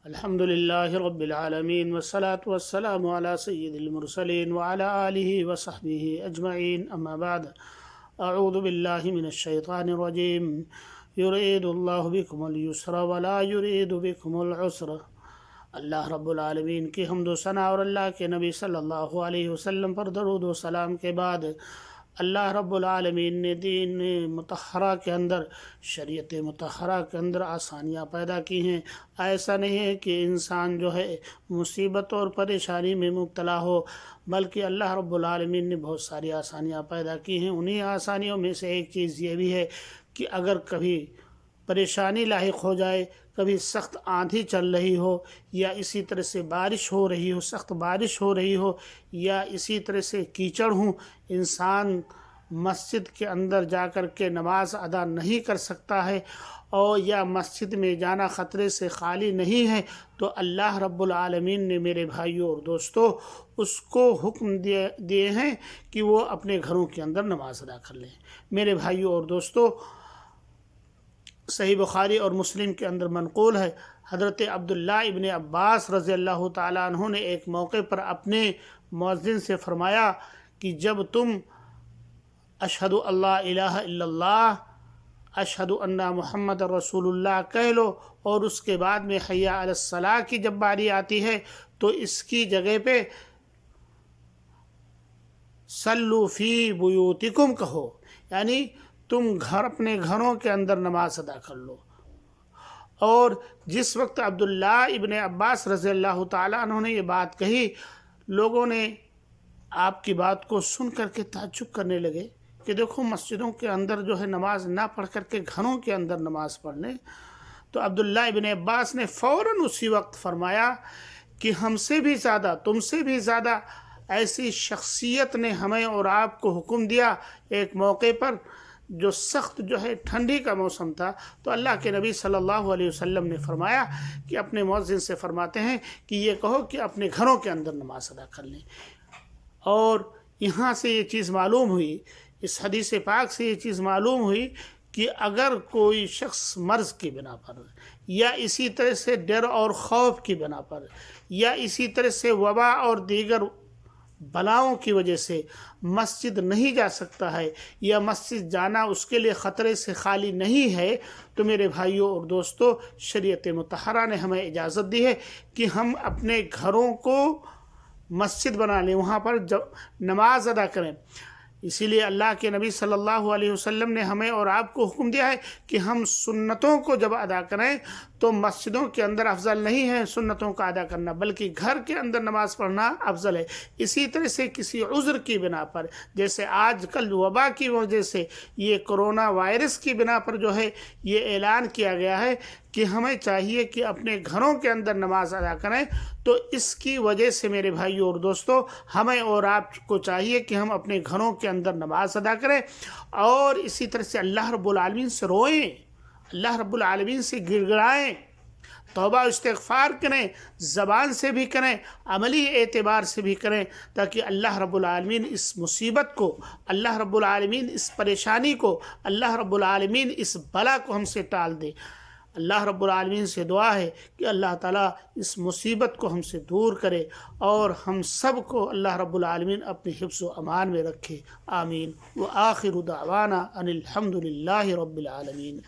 الحمد لله رب العالمين والصلاة والسلام على سيد المرسلين وعلى آله وصحبه أجمعين، أما بعد. أعوذ بالله من الشيطان الرجيم. يريد الله بكم اليسر ولا يريد بكم العسر. اللہ رب العالمین کی حمد و ثنا اور اللہ کے نبی صلی اللہ علیہ وسلم پر درود و سلام کے بعد اللہ رب العالمین نے دین مطہرہ کے اندر، شریعت مطہرہ کے اندر آسانیاں پیدا کی ہیں۔ ایسا نہیں ہے کہ انسان جو ہے مصیبت اور پریشانی میں مبتلا ہو، بلکہ اللہ رب العالمین نے بہت ساری آسانیاں پیدا کی ہیں۔ انہی آسانیوں میں سے ایک چیز یہ بھی ہے کہ اگر کبھی پریشانی لاحق ہو جائے، کبھی سخت آندھی چل رہی ہو، یا اسی طرح سے بارش ہو رہی ہو، سخت بارش ہو رہی ہو، یا اسی طرح سے کیچڑ ہوں، انسان مسجد کے اندر جا کر کے نماز ادا نہیں کر سکتا ہے، اور یا مسجد میں جانا خطرے سے خالی نہیں ہے، تو اللہ رب العالمین نے میرے بھائیوں اور دوستوں اس کو حکم دیے ہیں کہ وہ اپنے گھروں کے اندر نماز ادا کر لیں۔ میرے بھائیوں اور دوستوں، صحیح بخاری اور مسلم کے اندر منقول ہے، حضرت عبداللہ ابن عباس رضی اللہ تعالیٰ عنہ نے ایک موقع پر اپنے مؤذن سے فرمایا کہ جب تم اشہد اللہ الہ الا اللہ، اشہد ان محمد رسول اللہ کہہ لو، اور اس کے بعد میں حی علی الصلاۃ کی جب باری آتی ہے تو اس کی جگہ پہ صلوا فی بیوتکم کہو، یعنی تم اپنے گھروں کے اندر نماز ادا کر لو۔ اور جس وقت عبداللہ ابن عباس رضی اللہ تعالیٰ عنہ نے یہ بات کہی، لوگوں نے آپ کی بات کو سن کر کے تعجب کرنے لگے کہ دیکھو مسجدوں کے اندر جو ہے نماز نہ پڑھ کر کے گھروں کے اندر نماز پڑھ لیں۔ تو عبداللہ ابن عباس نے فوراً اسی وقت فرمایا کہ ہم سے بھی زیادہ، تم سے بھی زیادہ ایسی شخصیت نے ہمیں اور آپ کو حکم دیا ایک موقع پر جو سخت جو ہے ٹھنڈی کا موسم تھا، تو اللہ کے نبی صلی اللہ علیہ وسلم نے فرمایا کہ اپنے مؤذن سے فرماتے ہیں کہ یہ کہو کہ اپنے گھروں کے اندر نماز ادا کر لیں۔ اور یہاں سے یہ چیز معلوم ہوئی، اس حدیث پاک سے یہ چیز معلوم ہوئی کہ اگر کوئی شخص مرض کی بنا پر، یا اسی طرح سے ڈر اور خوف کی بنا پر، یا اسی طرح سے وبا اور دیگر بلاؤں کی وجہ سے مسجد نہیں جا سکتا ہے، یا مسجد جانا اس کے لیے خطرے سے خالی نہیں ہے، تو میرے بھائیوں اور دوستوں، شریعت مطہرہ نے ہمیں اجازت دی ہے کہ ہم اپنے گھروں کو مسجد بنا لیں، وہاں پر نماز ادا کریں۔ اسی لیے اللہ کے نبی صلی اللہ علیہ وسلم نے ہمیں اور آپ کو حکم دیا ہے کہ ہم سنتوں کو جب ادا کریں تو مسجدوں کے اندر افضل نہیں ہے سنتوں کا ادا کرنا، بلکہ گھر کے اندر نماز پڑھنا افضل ہے۔ اسی طرح سے کسی عذر کی بنا پر، جیسے آج کل وبا کی وجہ سے، یہ کرونا وائرس کی بنا پر جو ہے یہ اعلان کیا گیا ہے کہ ہمیں چاہیے کہ اپنے گھروں کے اندر نماز ادا کریں، تو اس کی وجہ سے میرے بھائیوں اور دوستوں ہمیں اور آپ کو چاہیے کہ ہم اپنے گھروں کے اندر نماز ادا کریں، اور اسی طرح سے اللہ رب العالمین سے روئیں، اللہ رب العالمین سے گڑ گڑائیں، توبہ استغفار کریں، زبان سے بھی کریں، عملی اعتبار سے بھی کریں، تاکہ اللہ رب العالمین اس مصیبت کو، اللہ رب العالمین اس پریشانی کو، اللہ رب العالمین اس بلا کو ہم سے ٹال دے۔ اللہ رب العالمین سے دعا ہے کہ اللہ تعالیٰ اس مصیبت کو ہم سے دور کرے، اور ہم سب کو اللہ رب العالمین اپنے حفظ و امان میں رکھے، آمین۔ وآخر دعوانا ان الحمد للہ رب العالمین۔